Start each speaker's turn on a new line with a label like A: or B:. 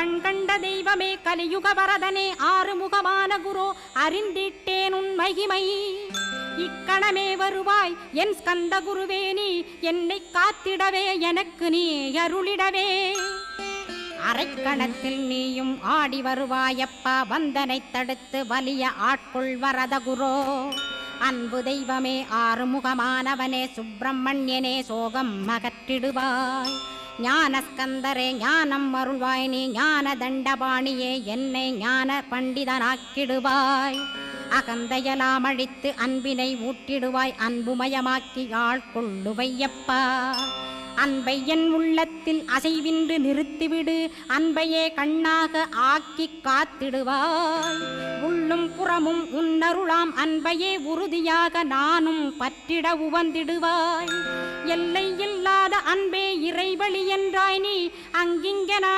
A: கண் கண்ட தெய்வமே கலியுக வரதனே ஆறுமுகமான குரு அறிந்திட்டேன் உன் மகிமை இக்கணமே வருவாய் என் ஸ்கந்த குருவே நீ என்னை காத்திடவே எனக்கு நீ அருளிடவே அரைக்கணத்தில் நீயும் ஆடி வருவாயப்பா வந்தனை தடுத்து வலிய ஆட்கொள் வரத குரோ அன்பு தெய்வமே ஆறுமுகமானவனே சுப்பிரமணியனே சோகம் அகற்றிடுவாய் ஞானஸ்கந்தரே ஞானம் அருள்வாய் நீ ஞான தண்டபாணியே என்னை ஞான பண்டிதனாக்கிடுவாய் அகந்தையலாம் அழித்து அன்பினை ஊட்டிடுவாய் அன்புமயமாக்கி ஆட்கொள்ளுவையப்பா அன்பை என் உள்ளத்தில் அசைவின்று நிறுத்திவிடு அன்பையே கண்ணாக ஆக்கி காத்திடுவாய் உள்ளும் புறமும் உன்னருளாம் அன்பையே உறுதியாக நானும் பற்றிட உவந்திடுவாய் எல்லை இல்லாத அன்பே இறைவழி என்றாய் நீ அங்கிங்க